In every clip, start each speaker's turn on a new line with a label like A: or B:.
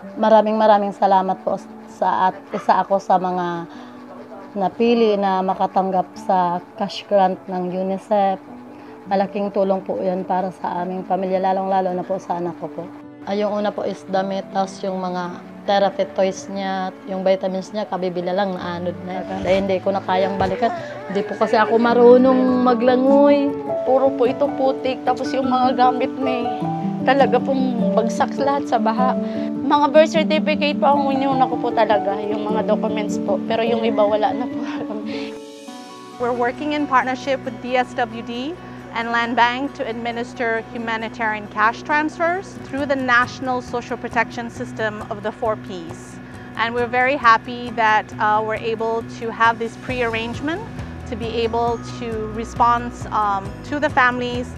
A: Maraming salamat po sa at isa ako sa mga napili na makatanggap sa cash grant ng UNICEF. Malaking tulong po 'yan para sa aming pamilya, lalong-lalo na po sa anak ko po. Yung una po is damit, tapos yung mga therapy toys niya, yung vitamins niya, kabibila lang naanod na. Dahil hindi ko na kayang balikan. Hindi po kasi ako marunong maglangoy.
B: Puro po ito putik, tapos yung mga gamit may talaga pong bagsak lahat sa baha. Mga birth certificate po ang inuna ko po talaga, yung mga documents po. Pero yung iba wala na po.
C: We're working in partnership with DSWD and Land Bank to administer humanitarian cash transfers through the National Social Protection System of the 4 Ps. And we're very happy that we're able to have this pre-arrangement to be able to respond to the families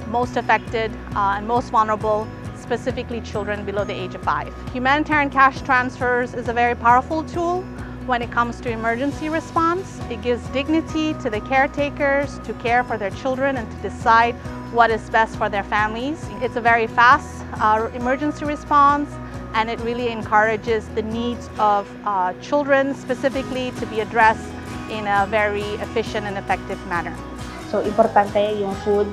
C: most affected and most vulnerable, specifically children below the age of 5. Humanitarian cash transfers is a very powerful tool when it comes to emergency response. It gives dignity to the caretakers to care for their children and to decide what is best for their families. It's a very fast emergency response, and it really encourages the needs of children specifically to be addressed in a very efficient and effective manner.
D: So, importante yung food,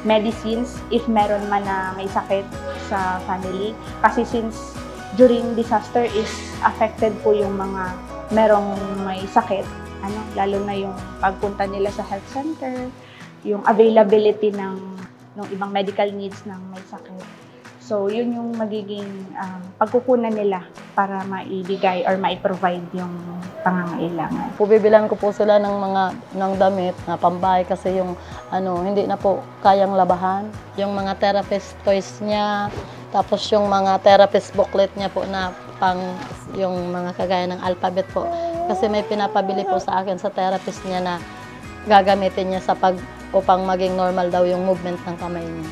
D: medicines, if meron man na may sakit sa family. Kasi since during disaster is affected po yung mga merong may sakit, lalo na yung pagpunta nila sa health center, yung availability ng ibang medical needs ng may sakit. So, yun yung magiging pagkukunan nila para maibigay or maiprovide yung pangangailangan.
A: Pubibilan ko po sila ng damit na pambahay kasi yung hindi na po kayang labahan. Yung mga therapist toys niya, tapos yung mga therapist booklet niya po na yung mga kagaya ng alphabet po. Kasi may pinapabili po sa akin sa therapist niya na gagamitin niya upang maging normal daw yung movement ng kamay niya.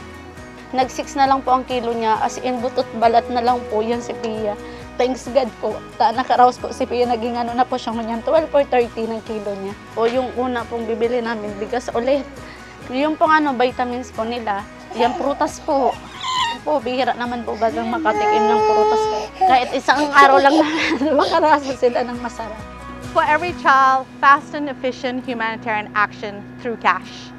B: Nag-6 na lang po ang kilo niya, as in butot balat na lang po yan si Pia. Thanks God po, nakaraos po si Pia, naging na po siyang ganyan, 12 or 30 ng kilo niya. O yung una pong bibili namin, bigas ulit. Yung pong vitamins po nila, yung prutas po. Bihira naman po bagang makatikim ng prutas. Kahit isang araw lang na makaraso sila ng masarap.
C: For every child, fast and efficient humanitarian action through cash.